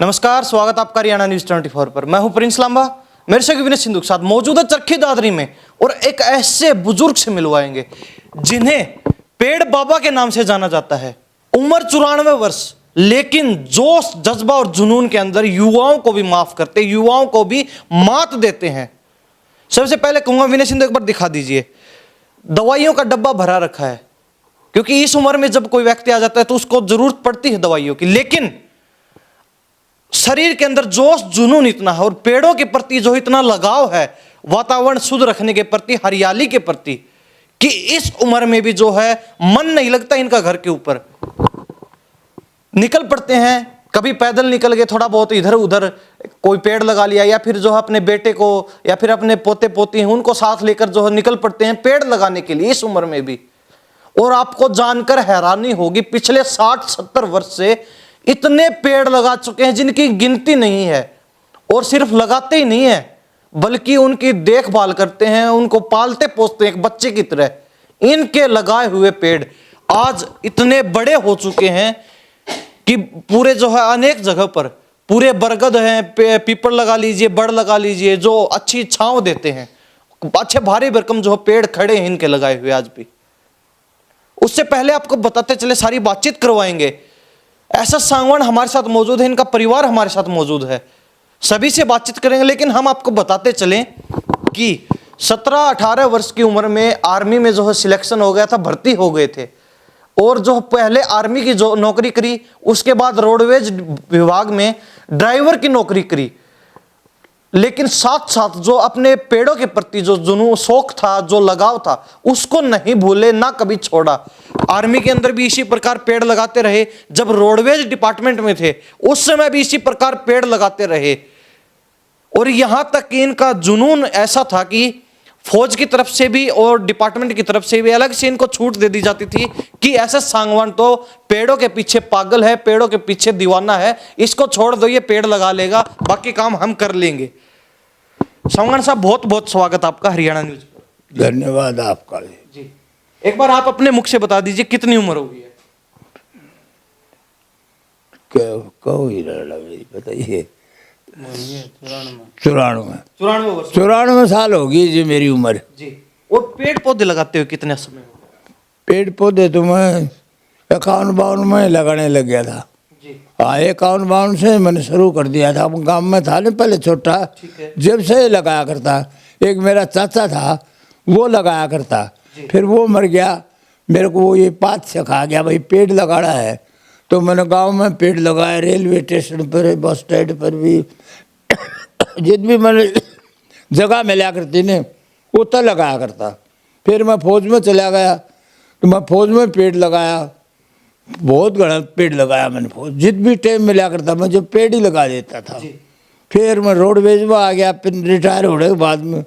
नमस्कार, स्वागत आपका हरियाणा न्यूज 24 पर। मैं हूं प्रिंस लांबा, मेरे से विनय सिंधु के साथ मौजूद है चरखी दादरी में और एक ऐसे बुजुर्ग से मिलवाएंगे जिन्हें पेड़ बाबा के नाम से जाना जाता है। उम्र 94 वर्ष, लेकिन जोश, जज्बा और जुनून के अंदर युवाओं को भी माफ करते, युवाओं को भी मात देते हैं। सबसे पहले कहूंगा विनय सिंधु, एक बार दिखा दीजिए। दवाइयों का डब्बा भरा रखा है, क्योंकि इस उम्र में जब कोई व्यक्ति आ जाता है तो उसको जरूरत पड़ती है दवाइयों की, लेकिन शरीर के अंदर जोश जुनून इतना है और पेड़ों के प्रति जो इतना लगाव है, वातावरण शुद्ध रखने के प्रति, हरियाली के प्रति, कि इस उम्र में भी जो है मन नहीं लगता इनका घर के ऊपर। निकल पड़ते हैं, कभी पैदल निकल गए, थोड़ा बहुत इधर उधर कोई पेड़ लगा लिया, या फिर जो है अपने बेटे को या फिर अपने पोते पोती हैं उनको साथ लेकर जो है निकल पड़ते हैं पेड़ लगाने के लिए इस उम्र में भी। और आपको जानकर हैरानी होगी, पिछले 60-70 वर्ष से इतने पेड़ लगा चुके हैं जिनकी गिनती नहीं है। और सिर्फ लगाते ही नहीं है, बल्कि उनकी देखभाल करते हैं, उनको पालते पोसते हैं एक बच्चे की तरह। इनके लगाए हुए पेड़ आज इतने बड़े हो चुके हैं कि पूरे जो है अनेक जगह पर पूरे बरगद हैं, पीपल लगा लीजिए, बड़ लगा लीजिए, जो अच्छी छांव देते हैं, अच्छे भारी भरकम जो पेड़ खड़े हैं इनके लगाए हुए आज भी। उससे पहले आपको बताते चले, सारी बातचीत करवाएंगे। ऐसा सांगवान हमारे साथ मौजूद है, इनका परिवार हमारे साथ मौजूद है, सभी से बातचीत करेंगे। लेकिन हम आपको बताते चलें कि 17-18 वर्ष की उम्र में आर्मी में जो है सिलेक्शन हो गया था, भर्ती हो गए थे। और जो पहले आर्मी की जो नौकरी करी, उसके बाद रोडवेज विभाग में ड्राइवर की नौकरी करी। लेकिन साथ साथ जो अपने पेड़ों के प्रति जो जुनून, शौक था, जो लगाव था, उसको नहीं भूले, ना कभी छोड़ा। आर्मी के अंदर भी इसी प्रकार पेड़ लगाते रहे। जब रोडवेज डिपार्टमेंट में थे उस समय भी इसी प्रकार पेड़ लगाते रहे। और यहां तक कि इनका जुनून ऐसा था कि फौज की तरफ से भी और डिपार्टमेंट की तरफ से भी अलग से इनको छूट दे दी जाती थी कि ऐसा सांगवान तो पेड़ों के पीछे पागल है, पेड़ों के पीछे दीवाना है, इसको छोड़ दो, ये पेड़ लगा लेगा, बाकी काम हम कर लेंगे। सांगवान साहब, बहुत बहुत स्वागत आपका हरियाणा न्यूज पर। धन्यवाद आपका जी। एक बार आप अपने मुख से बता दीजिए कितनी उम्र हो गई है? कहो ही बताइए। 94 साल होगी जी मेरी उम्र जी। और पेड़ पौधे लगाते हुए कितने समय हो गए? पेड़ पौधे तो मैं 51-52 में लगाने लग गया था जी। हाँ, 51-52 से मैंने शुरू कर दिया था। गांव में था ना पहले छोटा, जब से लगाया करता। एक मेरा चाचा था, वो लगाया करता, फिर वो मर गया। मेरे को वो ये बात सिखा गया, भाई पेड़ लगाना है। तो मैंने गांव में पेड़ लगाया, रेलवे स्टेशन पर, बस स्टैंड पर भी, जित भी मैंने जगह मिला करती ने वो तो लगाया करता। फिर मैं फौज में चला गया तो मैं फौज में पेड़ लगाया, बहुत घना पेड़ लगाया मैंने। फौज जित भी टाइम मिला करता मैं जो पेड़ ही लगा देता था। फिर मैं रोडवेज में आ गया, फिर रिटायर होने के बाद में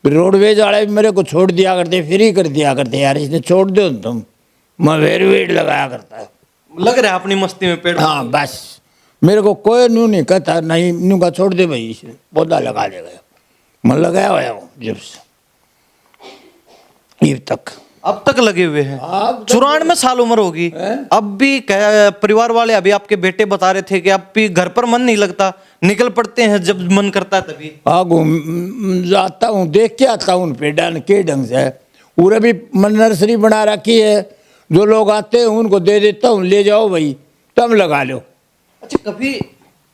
रोडवेज वाले मेरे को छोड़ दिया करते, फ्री कर दिया करते, यार इसने छोड़ दो तुम। मैं फिर पेड़ लगाया करता, लग रहा है अपनी मस्ती में पेड़। हाँ, बस मेरे को कोई न्यू नहीं कहता, नहीं न्यू का छोड़ दे भाई, इसे पौधा लगा देगा। मैं लगाया हुआ हूँ जब से अब तक लगे हुए हैं। 94 साल उम्र होगी, अब भी परिवार वाले, अभी आपके बेटे बता रहे थे कि अब भी घर पर मन नहीं लगता, निकल पड़ते हैं जब मन करता है तभी। हाँ, घूम जाता हूँ, देख के आता हूँ पेड़ा के ढंग से। पूरे भी नर्सरी बना रखी है, जो लोग आते हैं उनको दे देता हूँ, ले जाओ भाई तुम लगा लो। अच्छा, कभी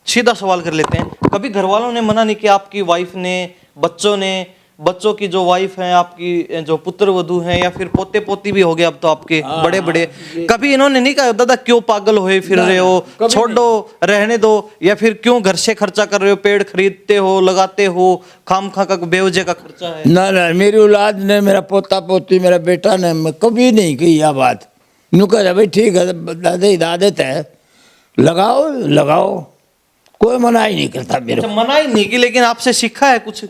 सीधा सवाल कर लेते हैं, कभी घर वालों ने मना नहीं किया? आपकी वाइफ ने, बच्चों ने, बच्चों की जो वाइफ है, आपकी जो पुत्र वधू हैं, या फिर पोते पोती भी हो गए अब तो आपके बड़े बड़े, कभी इन्होंने नहीं कहा दादा क्यों पागल होए फिर रहे हो, छोड़ दो, रहने दो, या फिर क्यों घर से खर्चा कर रहे हो, पेड़ खरीदते हो, लगाते हो, खामखा का बेवजह का खर्चा है? ना ना, मेरी औलाद ने, मेरा पोता पोती, मेरा बेटा ने कभी नहीं कही यह बात। नु कह भाई ठीक है, दादा इदादत है, लगाओ लगाओ, कोई मना ही नहीं करता मेरे। मना ही नहीं की, लेकिन आपसे सीखा है कुछ?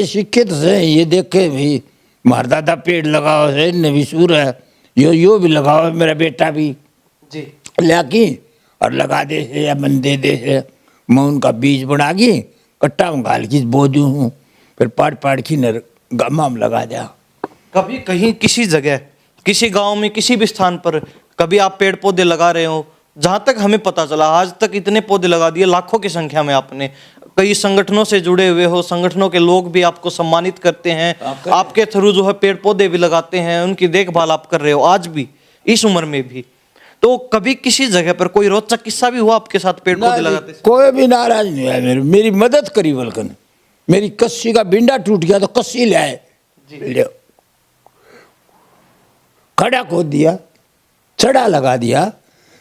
शिक्षित से ये देखे भी मार दादा पेड़ लगाओ है, ने भी सूर है, यो भी लगाओ, मेरा बेटा भी जी लाकी और लगा दे है, या मन दे दे है। मैं उनका बीज बना के कट्टा में घाल की बो दूँ हूँ, फिर पाड़ की गम्मा में लगा दिया। कभी कहीं किसी जगह, किसी गांव में, किसी भी स्थान पर कभी आप पेड़ पौधे लगा रहे हो, जहां तक हमें पता चला आज तक इतने पौधे लगा दिए लाखों की संख्या में आपने, कई संगठनों से जुड़े हुए हो, संगठनों के लोग भी आपको सम्मानित करते हैं, आपके थ्रू जो है पेड़ पौधे भी लगाते हैं, उनकी देखभाल आप कर रहे हो आज भी इस उम्र में भी। तो कभी किसी जगह पर कोई रोचक किस्सा भी हुआ आपके साथ पेड़ पौधे लगाते समय? कोई भी नाराज नहीं है, मेरी मदद करी, बल्कि मेरी कस्सी का बिंडा टूट गया तो कस्सी ले आए, ले खड़ा खोद दिया, छड़ा लगा दिया,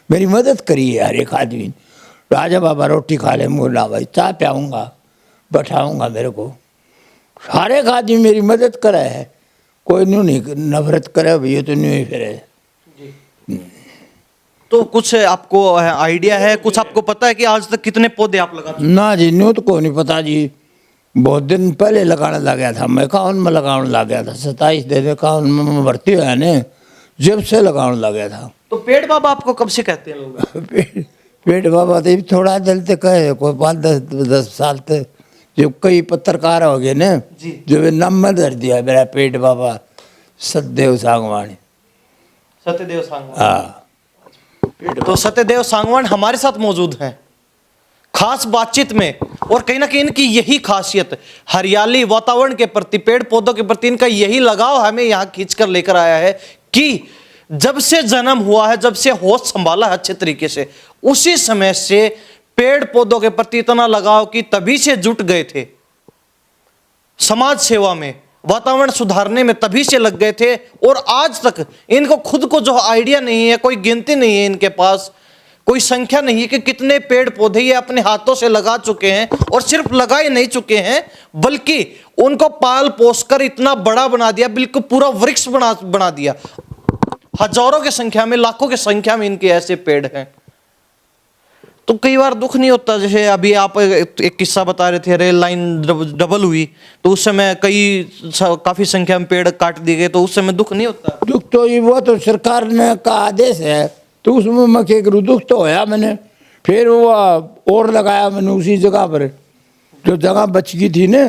मेरी मदद करी है हर एक आदमी। राजा बाबा रोटी खा ले, बोला भाई चाय पियाऊंगा, बैठाऊंगा, मेरे को हर एक आदमी मेरी मदद करे है, कोई नहीं नफरत करे भैया तो नहीं फिर। तो कुछ आपको आइडिया है, कुछ आपको पता है कि आज तक कितने पौधे आप लगा चुके? ना जी, न्यू तो कोई नहीं पता जी, बहुत दिन पहले लगाने लग गया था मैं, 51 में लगाने लग गया था, 27 दे 51 में भर्ती हुआ ने, जब से लगाने लग गया था। तो पेड़ बाबा आपको कब से कहते हैं लोग? पेड़ बाबा तो थोड़ा दिल तक कहे, कोई 5-10 साल तक, जो कई पत्रकार हो गए ना, जो नाम में धर दिया मेरा पेड़ बाबा सत्यदेव सांगवान। सत्यदेव सांगवान, हाँ। तो सत्यदेव सांगवान हमारे साथ मौजूद हैं खास बातचीत में, और कहीं ना कहीं इनकी यही खासियत, हरियाली वातावरण के प्रति, पेड़ पौधों के प्रति इनका यही लगाव हमें यहाँ खींच कर लेकर आया है कि जब से जन्म हुआ है, जब से होश संभाला है अच्छे तरीके से, उसी समय से पेड़ पौधों के प्रति इतना लगाव कि तभी से जुट गए थे समाज सेवा में, वातावरण सुधारने में तभी से लग गए थे, और आज तक इनको खुद को जो आइडिया नहीं है, कोई गिनती नहीं है इनके पास, कोई संख्या नहीं है कि कितने पेड़ पौधे ये अपने हाथों से लगा चुके हैं, और सिर्फ लगाए नहीं चुके हैं बल्कि उनको पाल पोस कर इतना बड़ा बना दिया, बिल्कुल पूरा वृक्ष बना दिया। हजारों की संख्या में, लाखों की संख्या में इनके ऐसे पेड़ हैं। तो कई बार दुख नहीं होता, जैसे अभी आप एक किस्सा बता रहे थे, रेल लाइन डबल हुई तो उस समय काफी संख्या में पेड़ काट दिए गए, तो उस समय दुख नहीं होता? दुख तो ये वो तो सरकार ने का आदेश है, तो उसमें मैं क्या करूँ, दुख तो होया मैंने, फिर वो और लगाया मैंने उसी जगह पर, जो जगह बच गई थी ना,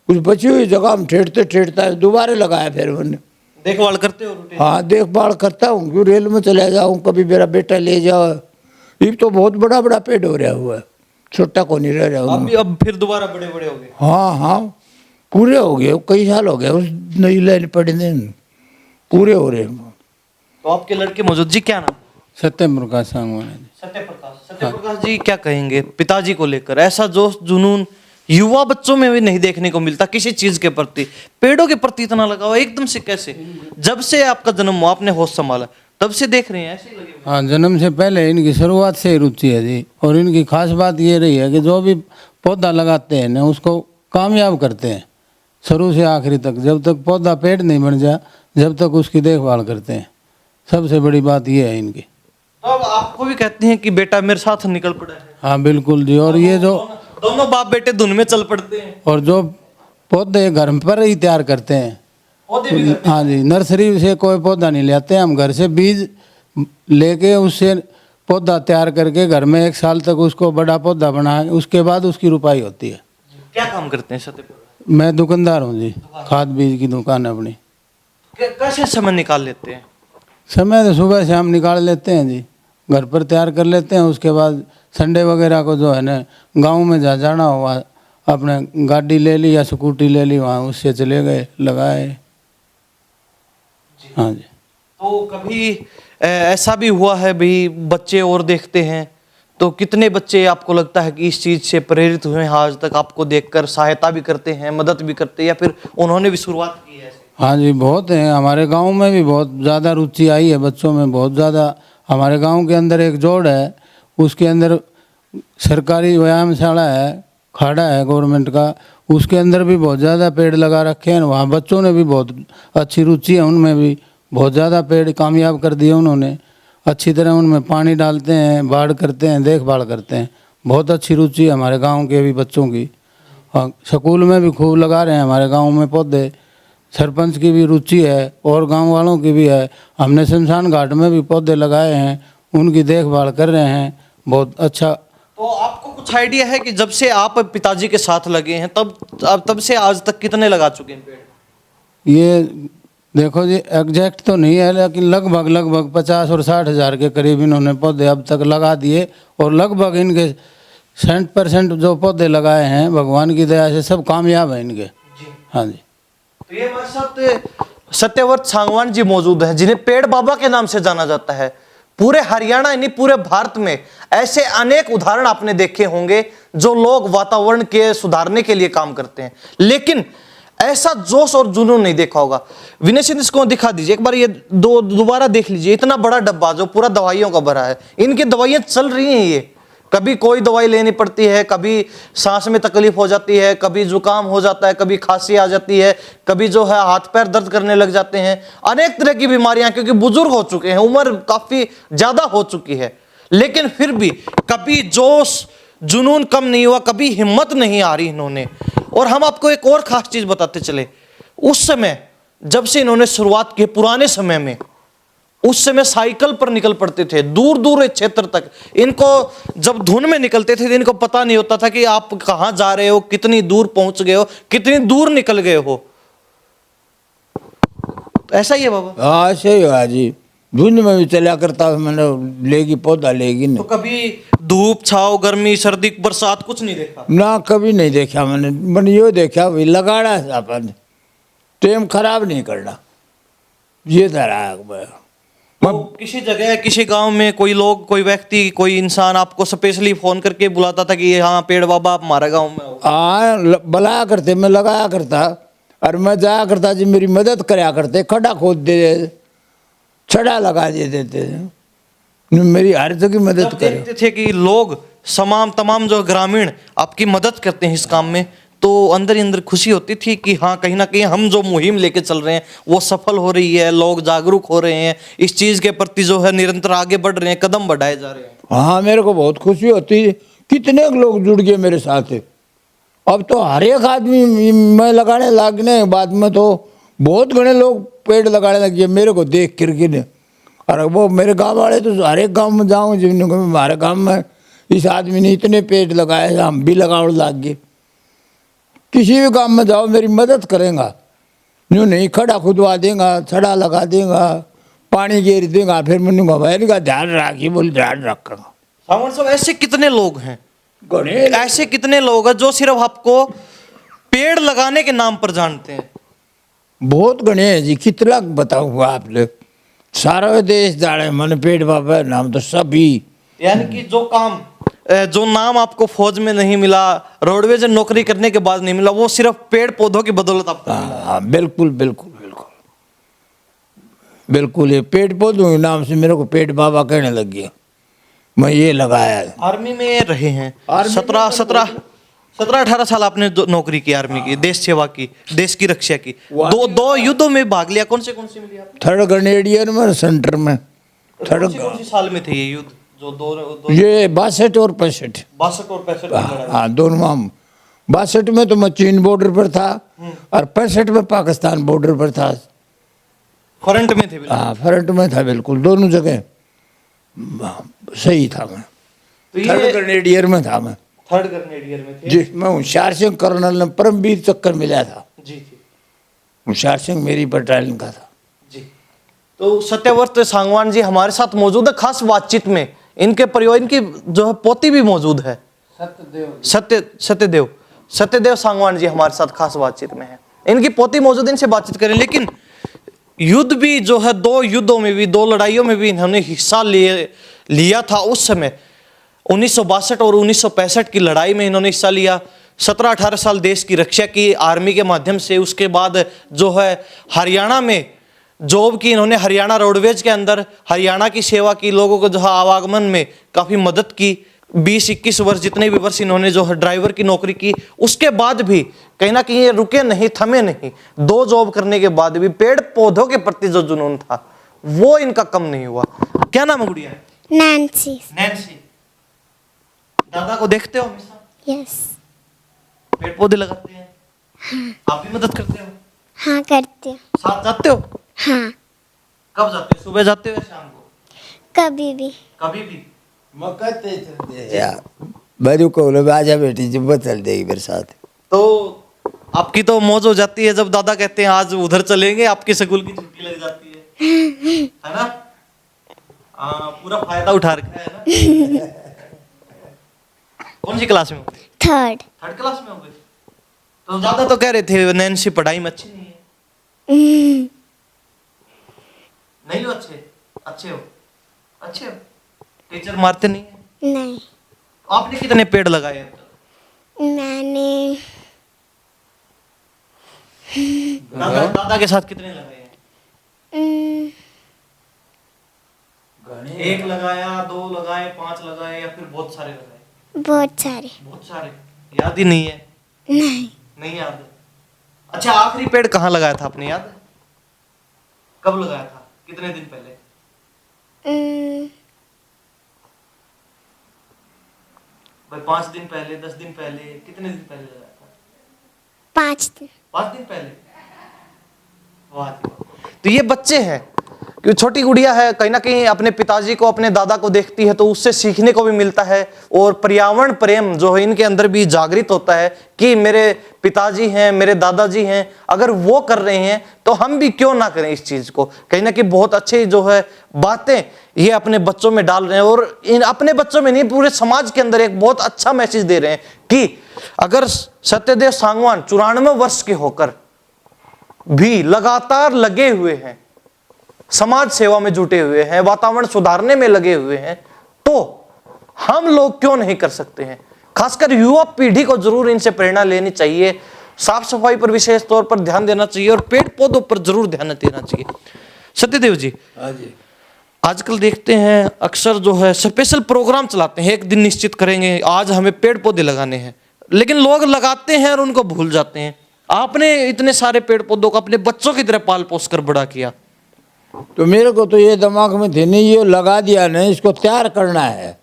उस बची हुई जगह में ठेठता दोबारा लगाया फिर मैंने। देखभाल करते हो? हाँ, देखभाल करता हूँ, क्यों रेल में चले जाऊँ, कभी मेरा बेटा ले जाओ, ये तो बहुत बड़ा बड़ा पेड़ हो रहा हुआ है, छोटा को नहीं रह रहा। अब फिर दोबारा बड़े बड़े हो गए? हाँ हाँ, पूरे हो गए, कई साल हो गए उस नई लाइन पड़े पूरे हो रहे। तो आपके लड़के मौजूद जी, क्या नाम? सत्यप्रकाश सांगवान। सत्यप्रकाश जी, क्या कहेंगे पिताजी को लेकर? ऐसा जोश जुनून युवा बच्चों में भी नहीं देखने को मिलता किसी चीज के प्रति, पेड़ों के प्रति इतना लगाव एकदम से कैसे? जब से आपका जन्म हुआ, आपने होश संभाला, तब से देख रहे हैं ऐसे ही लगे? हाँ, जन्म से पहले इनकी शुरुआत से ही रुचि है जी, और इनकी खास बात ये रही है कि जो भी पौधा लगाते हैं ना, उसको कामयाब करते हैं शुरू से आखिरी तक। जब तक पौधा पेड़ नहीं बन जाए, जब तक उसकी देखभाल करते हैं, सबसे बड़ी बात ये है इनकी। तो अब आपको भी कहते हैं कि बेटा मेरे साथ निकल पड़ा है? हाँ बिल्कुल जी, और ये जो दोनों बाप बेटे धुन में चल पड़ते हैं, और जो पौधे घर पर ही तैयार करते हैं। पौधे भी करते हाँ जी, नर्सरी से कोई पौधा नहीं लाते हैं, हम घर से बीज लेके उससे पौधा तैयार करके घर में 1 साल तक उसको बड़ा पौधा बनाए, उसके बाद उसकी रुपाई होती है। क्या काम करते हैं सत्यप्रकाश? मैं दुकानदार हूँ जी, खाद बीज की दुकान है अपनी। कैसे समय निकाल लेते हैं? समय तो सुबह शाम निकाल लेते हैं जी, घर पर तैयार कर लेते हैं, उसके बाद संडे वगैरह को जो है ना, गांव में जाना हुआ, अपने गाड़ी ले ली या स्कूटी ले ली, वहाँ उससे चले गए, लगाए। हाँ जी। तो कभी ऐसा भी हुआ है भी बच्चे और देखते हैं, तो कितने बच्चे आपको लगता है कि इस चीज़ से प्रेरित हुए हैं, आज तक आपको देखकर सहायता भी करते हैं, मदद भी करते हैं, या फिर उन्होंने भी शुरुआत की है ऐसे? हाँ जी, बहुत हैं, हमारे गांव में भी बहुत ज़्यादा रुचि आई है बच्चों में, बहुत ज़्यादा। हमारे गांव के अंदर एक जोड़ है, उसके अंदर सरकारी व्यायामशाला है, खाड़ा है गवर्नमेंट का, उसके अंदर भी बहुत ज़्यादा पेड़ लगा रखे हैं। वहाँ बच्चों ने भी बहुत अच्छी रुचि है, उनमें भी बहुत ज़्यादा पेड़ कामयाब कर दिए उन्होंने, अच्छी तरह उनमें पानी डालते हैं, बाढ़ करते हैं, देखभाल करते हैं, बहुत अच्छी रुचि है हमारे गांव के भी बच्चों की। हाँ, स्कूल में भी खूब लगा रहे हैं हमारे गांव में पौधे, सरपंच की भी रुचि है और गांव वालों की भी है। हमने शमशान घाट में भी पौधे लगाए हैं, उनकी देखभाल कर रहे हैं, बहुत अच्छा। तो आपको कुछ आइडिया है कि जब से आप पिताजी के साथ लगे हैं तब से आज तक कितने लगा चुके हैं पेड़? ये देखो जी एग्जैक्ट तो नहीं है, लेकिन लगभग 50 और 60 हज़ार के करीब इन्होंने पौधे अब तक लगा दिए, और लगभग इनके 60% जो पौधे लगाए हैं भगवान की दया से सब कामयाब हैं इनके। हाँ जी। तो ये हमारे साथ सत्यव्रत सांगवान जी मौजूद हैं, जिन्हें पेड़ बाबा के नाम से जाना जाता है। पूरे हरियाणा नहीं, पूरे भारत में ऐसे अनेक उदाहरण आपने देखे होंगे जो लोग वातावरण के सुधारने के लिए काम करते हैं, लेकिन ऐसा जोश और जुनून नहीं देखा होगा। विनय सिंह, इसको दिखा दीजिए एक बार, ये दोबारा देख लीजिए। इतना बड़ा डब्बा जो पूरा दवाइयों का भरा है, इनकी दवाइयां चल रही हैं। ये कभी कोई दवाई लेनी पड़ती है, कभी सांस में तकलीफ हो जाती है, कभी जुकाम हो जाता है, कभी खांसी आ जाती है, कभी जो है हाथ पैर दर्द करने लग जाते हैं, अनेक तरह की बीमारियां, क्योंकि बुजुर्ग हो चुके हैं, उम्र काफी ज्यादा हो चुकी है, लेकिन फिर भी कभी जोश जुनून कम नहीं हुआ, कभी हिम्मत नहीं आ रही इन्होंने। और हम आपको एक और खास चीज बताते चले, उस समय जब से इन्होंने शुरुआत की, पुराने समय में, उस समय साइकिल पर निकल पड़ते थे दूर दूर क्षेत्र तक। इनको जब धुन में निकलते थे तो इनको पता नहीं होता था कि आप कहां जा रहे हो, कितनी दूर पहुंच गए हो, कितनी दूर निकल गए हो। तो ऐसा ही है बाबा। हाँ ऐसे ही है जी, धुंध में भी चला करता, मैंने लेगी पौधा लेगी नहीं। तो कभी धूप छाव, गर्मी, सर्दी, बरसात कुछ नहीं देखा ना, कभी नहीं देखा मैंने यो देखा भाई लगाना है अपन, टाइम खराब नहीं करना, ये तरह। तो किसी जगह, किसी गांव में कोई लोग, कोई व्यक्ति, कोई इंसान आपको स्पेशली फोन करके बुलाता था कि हाँ पेड़ बाबा आप हमारे गांव में हो? हाँ बुलाया करते, मैं लगाया करता, और मैं जाया करता जी, मेरी मदद कराया करते, खड्डा खोद दे, छड़ा लगा दे देते, मेरी हर जगह मदद करे। देखते थे कि लोग तमाम जो ग्रामीण आपकी मदद करते हैं इस काम में, तो अंदर ही अंदर खुशी होती थी कि हाँ कहीं ना कहीं हम जो मुहिम लेके चल रहे हैं वो सफल हो रही है, लोग जागरूक हो रहे हैं, इस चीज के प्रति जो है निरंतर आगे बढ़ रहे हैं, कदम बढ़ाए जा रहे हैं। हाँ मेरे को बहुत खुशी होती है, कितने लोग जुड़ गए मेरे साथ। अब तो हर एक आदमी, मैं लगाने लगने के बाद में तो बहुत घने लोग पेड़ लगाने लग गए मेरे को देख करके। और वो मेरे गांव वाले तो हर एक गांव में जाऊँ, जिनको हमारे गांव में इस आदमी ने इतने पेड़ लगाए, हम भी लगाने लग गए। किसी भी काम में जाओ मेरी मदद करेगा, यूँ नहीं खड़ा खुदवा देगा, छड़ा लगा देगा, पानी गेर देगा, फिर मैंने मोबाइल का ध्यान रखी, बोले ध्यान रखा। सावन साहब, ऐसे कितने लोग हैं, घने ऐसे कितने लोग हैं जो सिर्फ आपको पेड़ लगाने के नाम पर जानते हैं? बहुत घने हैं जी, कितना बताऊँ आपने, सारा देश जाने मन पेड़ बाबा नाम तो सभी। यानी कि जो नाम आपको फौज में नहीं मिला, रोडवेज नौकरी करने के बाद नहीं मिला, वो सिर्फ पेड़ पौधों की बदौलत आपको मिला। हाँ बिल्कुल बिल्कुल बिल्कुल बिल्कुल, ये पेड़ पौधों के नाम से मेरे को पेड़ बाबा कहने लग गया, मैं ये लगाया है। आर्मी में रहे हैं 17-18 साल आपने नौकरी की, आर्मी की, देश सेवा की, देश की रक्षा की, दो युद्धों में भाग लिया। कौन से मिली आपको? 3rd ग्रेनेडियर में, सेंटर में। कौन सी साल में थे ये युद्ध? जो दो ये 62 और 65। 62 और 65 की लड़ाई। हाँ दोनों में। 62 में तो मैं चीन बॉर्डर पर था, और 65 में पाकिस्तान बॉर्डर पर था। फ्रंट में थे? हाँ फ्रंट में था बिल्कुल, दोनों जगह सही था मैं। तो 3rd ग्रेनेडियर में था मैं। 3rd ग्रेनेडियर में थे जी, मैं होशियार सिंह कर्नल ने परमवीर चक्कर मिला था। जी। होशियार सिंह मेरी बटालियन का था जी। तो सत्यव्रत सांगवान जी हमारे साथ मौजूद है खास बातचीत में। इनके परिवार, इनकी जो है पोती भी मौजूद है, सत्यदेव सांगवान जी हमारे साथ खास बातचीत में है। इनकी पोती मौजूद, इनसे बातचीत करें। लेकिन युद्ध भी जो है, 2 युद्धों में भी, 2 लड़ाइयों में भी इन्होंने हिस्सा लिया था। उस समय 1962 और 1965 की लड़ाई में इन्होंने हिस्सा लिया। 17-18 साल देश की रक्षा की आर्मी के माध्यम से। उसके बाद जो है हरियाणा में जॉब की इन्होंने, हरियाणा रोडवेज के अंदर हरियाणा की सेवा की, लोगों को जो है आवागमन में काफ़ी मदद की। 20-21 वर्ष, जितने भी वर्ष इन्होंने जो है ड्राइवर की नौकरी की। उसके बाद भी कहीं ना कहीं ये रुके नहीं, थमे नहीं। 2 जॉब करने के बाद भी पेड़ पौधों के प्रति जो जुनून था वो इनका कम नहीं हुआ। क्या नाम है गुड़िया? नैन्सी। नैन्सी। दादा को देखते हो हमेशा? यस। पेड़ पौधे लगाते हैं? हाँ। आप भी मदद करते हो? हाँ करते हो। साथ जाते हो? हाँ। कब जाते हो? सुबह जाते हो या शाम को? कभी भी। कभी भी। यार बरू को बोले आजा बेटी, जब चल देगी मेरे साथ। तो आपकी तो मौज हो जाती है जब दादा कहते हैं आज उधर चलेंगे, आपके स्कूल की छुट्टी लग जाती है ना? पूरा फायदा उठा रखा है ना? कौन सी क्लास में हो? थर्ड। थर्ड क्लास में हो गए? तो दादा तो कह रहे थे नैन्सी पढ़ाई में अच्छी नहीं है। नहीं हो अच्छे? अच्छे हो? अच्छे हो? टीचर मारते नहीं है? नहीं, आपने कितने पेड़ लगाए हैं? मैंने दादा के साथ कितने लगाए हैं? एक लगाया, 2 लगाए, 5 लगाए या फिर बहुत सारे लगाए? बहुत सारे। बहुत सारे। याद ही नहीं है? नहीं, नहीं याद है। अच्छा, आखिरी पेड़ कहाँ लगाया था आपने, याद है? कब लगाया था? कितने दिन पहले? भाई 5 दिन पहले, 10 दिन पहले, कितने दिन पहले लगाया था? 5 दिन। 5 दिन पहले। वाह जी वाह। तो ये बच्चे हैं, कि छोटी गुड़िया है, कहीं ना कहीं अपने पिताजी को, अपने दादा को देखती है तो उससे सीखने को भी मिलता है, और पर्यावरण प्रेम जो है इनके अंदर भी जागृत होता है कि मेरे पिताजी हैं, मेरे दादाजी हैं, अगर वो कर रहे हैं तो हम भी क्यों ना करें इस चीज को। कहीं ना कहीं बहुत अच्छे जो है बातें ये अपने बच्चों में डाल रहे हैं, और इन अपने बच्चों में नहीं, पूरे समाज के अंदर एक बहुत अच्छा मैसेज दे रहे हैं कि अगर सत्यदेव सांगवान 94 वर्ष के होकर भी लगातार लगे हुए हैं, समाज सेवा में जुटे हुए हैं, वातावरण सुधारने में लगे हुए हैं, तो हम लोग क्यों नहीं कर सकते हैं। खासकर युवा पीढ़ी को जरूर इनसे प्रेरणा लेनी चाहिए, साफ सफाई पर विशेष तौर पर ध्यान देना चाहिए और पेड़ पौधों पर जरूर ध्यान देना चाहिए। सत्यदेव जी, हाँ जी, आजकल देखते हैं अक्सर जो है स्पेशल प्रोग्राम चलाते हैं, एक दिन निश्चित करेंगे आज हमें पेड़ पौधे लगाने हैं, लेकिन लोग लगाते हैं और उनको भूल जाते हैं। आपने इतने सारे पेड़ पौधों को अपने बच्चों की तरह पाल पोस कर बड़ा किया, तो मेरे को तो ये दिमाग में थे नहीं, ये लगा दिया नहीं, इसको तैयार करना है,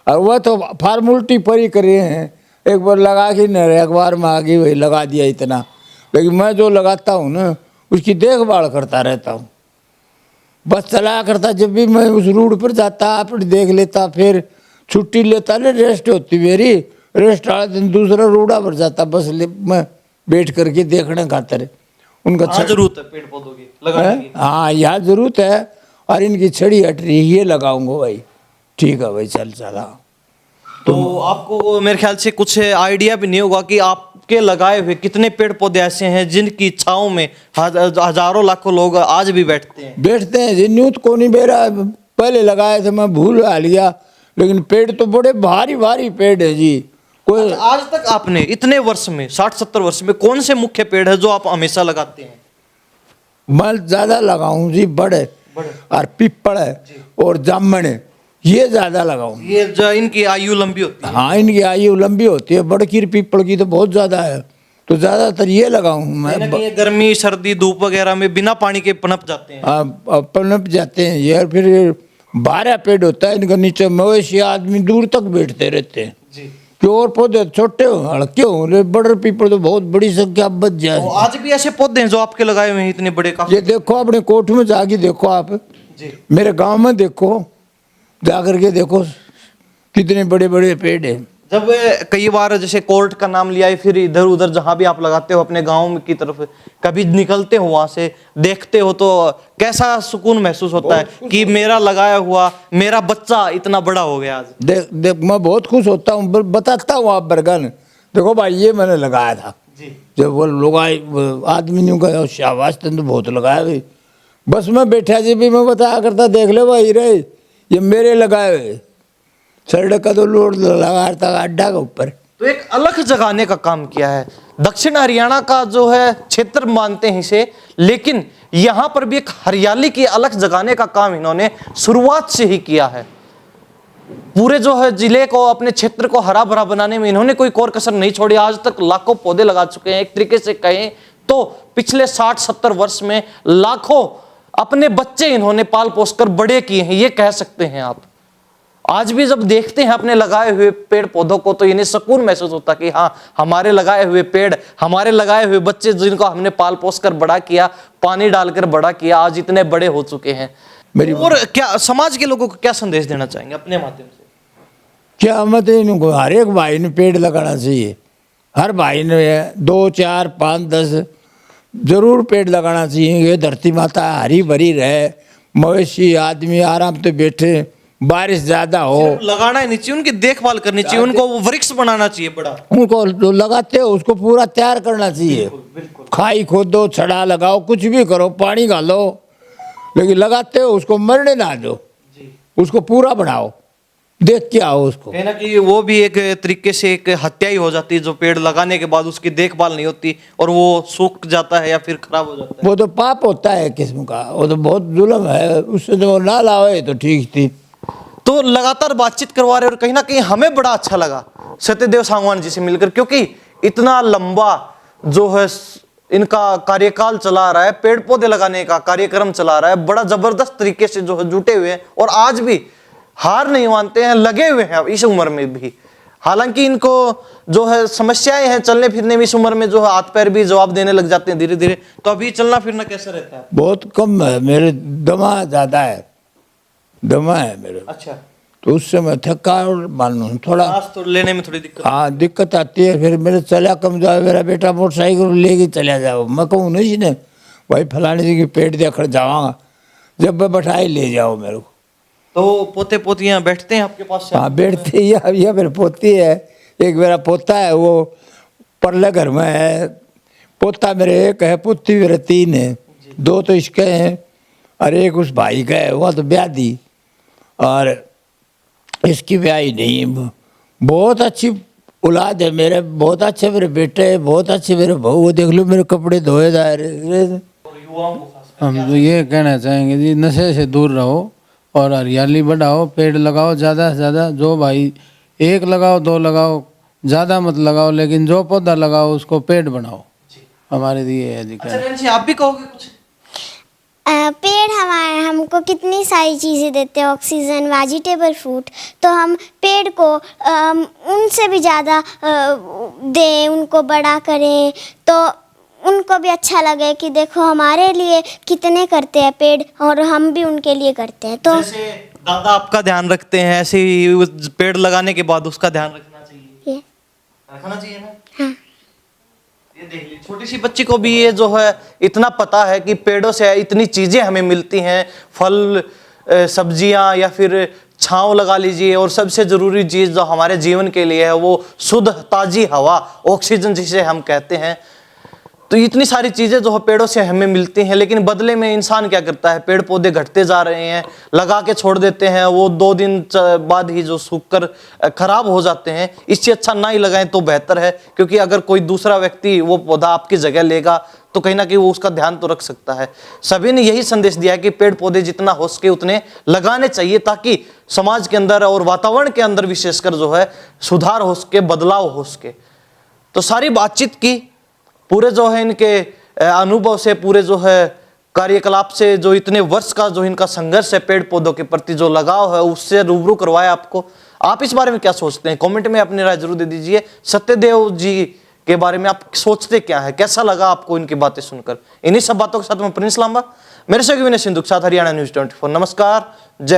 और वह तो फार्मूलिटी परी करे हैं, एक बार लगा के नहीं, एक बार में आगे वही लगा दिया इतना। लेकिन मैं जो लगाता हूँ ना उसकी देखभाल करता रहता हूँ, बस चलाया करता। जब भी मैं उस रूट पर जाता अपने देख लेता, फिर छुट्टी लेता ना, रेस्ट होती मेरी, रेस्ट वाले दिन दूसरा रूढ़ा पर जाता, बस मैं बैठ करके देखने खातर उनका जरूरत है पेड़ पौधों की लगाने की। हाँ, यहाँ जरूरत है, और इनकी छड़ी हट रही है, ये लगाऊंगा भाई। ठीक है भाई, चल चला। तो आपको मेरे ख्याल से कुछ आइडिया भी नहीं होगा कि आपके लगाए हुए कितने पेड़ पौधे ऐसे हैं जिनकी छांव में हजारों लाखों लोग आज भी बैठते हैं। जी न्यूज को नहीं बेरा, पहले लगाए थे, मैं भूल लिया, लेकिन पेड़ तो बड़े भारी भारी पेड़ है जी। कोई आज तक आपने इतने वर्ष में 60-70 वर्ष में कौन से मुख्य पेड़ है जो आप हमेशा लगाते हैं? मैं ज्यादा लगाऊं जी, बड़े और पीपल है और जामन है, ये ज्यादा लगाऊं। ये जो इनकी आयु लंबी होती है। हाँ, इनकी आयु लंबी होती है, बड़की पीपल की तो बहुत ज्यादा है, तो ज्यादातर ये लगाऊं मैं। ये गर्मी सर्दी धूप वगैरह में बिना पानी के पनप जाते हैं। पनप जाते हैं ये, फिर 12 पेड़ होता है इनका, नीचे मवेशी आदमी दूर तक बैठते रहते हैं जी। कि और पौधे छोटे हो हल्के हो, बड़े पीपल तो बहुत बड़ी संख्या बच जाए। तो आज भी ऐसे पौधे हैं जो आपके लगाए हुए हैं इतने बड़े काफी? ये देखो अपने कोठ में जाके देखो आप जी, मेरे गांव में देखो, जाकर के देखो कितने बड़े बड़े पेड़ हैं। जब कई बार जैसे कोर्ट का नाम लिया है, फिर इधर उधर जहां भी आप लगाते हो अपने गांव की तरफ कभी निकलते हो, वहां से देखते हो तो कैसा सुकून महसूस होता है कि मेरा लगाया हुआ मेरा बच्चा इतना बड़ा हो गया आज। देख मैं बहुत खुश होता हूँ, बताता हूँ आप बरगन, देखो भाई ये मैंने लगाया था जी। जब वो लगाए आदमी ने कहा शाबाश तुम तो बहुत लगाया भाई, बस मैं बैठा जी भी मैं बताया करता, देख ले भाई रे ये मेरे लगाए हुए, सड़क का तो लोड लगा था अड्डा के ऊपर। तो एक अलग जगाने का काम किया है। दक्षिण हरियाणा का जो है क्षेत्र मानते हैं इसे, लेकिन यहां पर भी एक हरियाली की अलग जगाने का काम इन्होंने शुरुआत से ही किया है। पूरे जो है जिले को, अपने क्षेत्र को हरा भरा बनाने में इन्होंने कोई कोर कसर नहीं छोड़ी। आज तक लाखों पौधे लगा चुके हैं। एक तरीके से कहें तो पिछले 60-70 वर्ष में लाखों अपने बच्चे इन्होंने पाल पोस कर बड़े किए हैं, ये कह सकते हैं आप। आज भी जब देखते हैं अपने लगाए हुए पेड़ पौधों को तो इन्हें सुकून महसूस होता कि हाँ, हमारे लगाए हुए पेड़, हमारे लगाए हुए बच्चे जिनको हमने पाल पोस कर बड़ा किया, पानी डालकर बड़ा किया, आज इतने बड़े हो चुके हैं। और क्या समाज के लोगों को क्या संदेश देना चाहेंगे अपने माध्यम से? क्या मत है इनको, हर एक भाई ने पेड़ लगाना चाहिए, हर भाई ने 2 4 5 10 जरूर पेड़ लगाना चाहिए। ये धरती माता हरी भरी रहे, मवेशी आदमी आराम से बैठे, बारिश ज्यादा हो। लगाना ही नहीं चाहिए, उनकी देखभाल करनी चाहिए, उनको वो वृक्ष बनाना चाहिए बड़ा। उनको जो लगाते हो उसको पूरा तैयार करना चाहिए। खाई खोदो, छड़ा लगाओ, कुछ भी करो, पानी डालो, लेकिन लगाते हो उसको मरने ना दो, उसको पूरा बनाओ, देख के आओ उसको। कहीं ना कहीं वो भी एक तरीके से एक हत्या ही हो जाती है, जो पेड़ लगाने के बाद उसकी देखभाल नहीं होती और वो सूख जाता है या फिर खराब हो जाता है। वो तो पाप होता है किस्म का, वो तो बहुत जुल्म है, उससे तो ना लाओ तो ठीक थी। तो लगातार बातचीत करवा रहे और कहीं ना कहीं हमें बड़ा अच्छा लगा सत्यदेव सांगवान जी से मिलकर, क्योंकि इतना लंबा जो है इनका कार्यकाल चला रहा है, पेड़ पौधे लगाने का कार्यक्रम चला रहा है, बड़ा जबरदस्त तरीके से जो है जुटे हुए हैं और आज भी हार नहीं मानते हैं, लगे हुए हैं इस उम्र में भी। हालांकि इनको जो है समस्याएं हैं चलने फिरने में, इस उम्र में जो है हाथ पैर भी जवाब देने लग जाते हैं धीरे धीरे। तो अभी चलना फिरना कैसा रहता है? बहुत कम है, मेरे दमा ज्यादा है, दमा है मेरे। अच्छा, तो उससे मैं थका मालूम थोड़ा, सांस तो लेने में थोड़ी दिक्कत। हाँ दिक्कत आती है। फिर मेरे चला कम जाओ, मेरा बेटा मोटरसाइकिल लेके चला जाओ, मैं कहूँ नहीं ने भाई फलाने जी की पेट देखकर जाऊँगा, जब मैं बैठाई ले जाओ मेरे को। तो पोते पोतियां बैठते हैं आपके पास से? हाँ बैठते ही, अब यह मेरी पोती है, एक मेरा पोता है वो परले घर में है। पोता मेरे एक है, पुत्री मेरे 3 है, 2 तो इसके हैं और एक उस भाई का है, वह तो ब्याह दी और इसकी ब्याही नहीं। बहुत अच्छी औलाद है मेरे, बहुत अच्छे मेरे बेटे है, बहुत अच्छे मेरे बहू। वो देख लो मेरे कपड़े धोए जा रहे। युवाओं को खास हम तो ये कहना चाहेंगे जी, नशे से दूर रहो और हरियाली बढ़ाओ, पेड़ लगाओ ज़्यादा से ज़्यादा। जो भाई 1 लगाओ 2 लगाओ, ज़्यादा मत लगाओ, लेकिन जो पौधा लगाओ उसको पेड़ बनाओ। हमारे लिए है जी। अच्छा बहन जी, आप भी कहोगे कुछ? पेड़ हमारे हमको कितनी सारी चीज़ें देते हैं, ऑक्सीजन, वेजिटेबल, फ्रूट। तो हम पेड़ को उनसे भी ज़्यादा दें, उनको बड़ा करें, तो उनको भी अच्छा लगे कि देखो हमारे लिए कितने करते हैं पेड़ और हम भी उनके लिए करते हैं। तो जैसे दादा आपका ध्यान रखते हैं, ऐसे ही उस पेड़ लगाने के बाद उसका ध्यान रखना चाहिए, रखना चाहिए ना। हाँ। ये देख लीजिए, छोटी सी बच्ची को भी ये जो है इतना पता है कि पेड़ों से इतनी चीजें हमें मिलती हैं, फल, सब्जियां या फिर छांव लगा लीजिए, और सबसे जरूरी चीज जो हमारे जीवन के लिए है वो शुद्ध ताजी हवा, ऑक्सीजन जिसे हम कहते हैं। तो इतनी सारी चीजें जो है पेड़ों से हमें मिलती हैं, लेकिन बदले में इंसान क्या करता है, पेड़ पौधे घटते जा रहे हैं, लगा के छोड़ देते हैं, वो 2 दिन बाद ही जो सूखकर खराब हो जाते हैं। इससे अच्छा ना ही लगाएं तो बेहतर है, क्योंकि अगर कोई दूसरा व्यक्ति वो पौधा आपकी जगह लेगा तो कहीं ना कहीं वो उसका ध्यान तो रख सकता है। सभी ने यही संदेश दिया है कि पेड़ पौधे जितना हो सके उतने लगाने चाहिए, ताकि समाज के अंदर और वातावरण के अंदर विशेषकर जो है सुधार हो सके, बदलाव हो सके। तो सारी बातचीत की, पूरे जो है इनके अनुभव से, पूरे जो है कार्यकलाप से, जो इतने वर्ष का जो इनका संघर्ष है पेड़ पौधों के प्रति, जो लगाव है, उससे रूबरू करवाया आपको। आप इस बारे में क्या सोचते हैं? कमेंट में अपनी राय जरूर दे दीजिए। सत्यदेव जी के बारे में आप सोचते क्या है, कैसा लगा आपको इनकी बातें सुनकर? इन्हीं सब बातों के साथ मैं प्रिंस लांबा, मेरे सहयोगी विनय सिंधु के साथ हरियाणा न्यूज़ 24। नमस्कार, जय।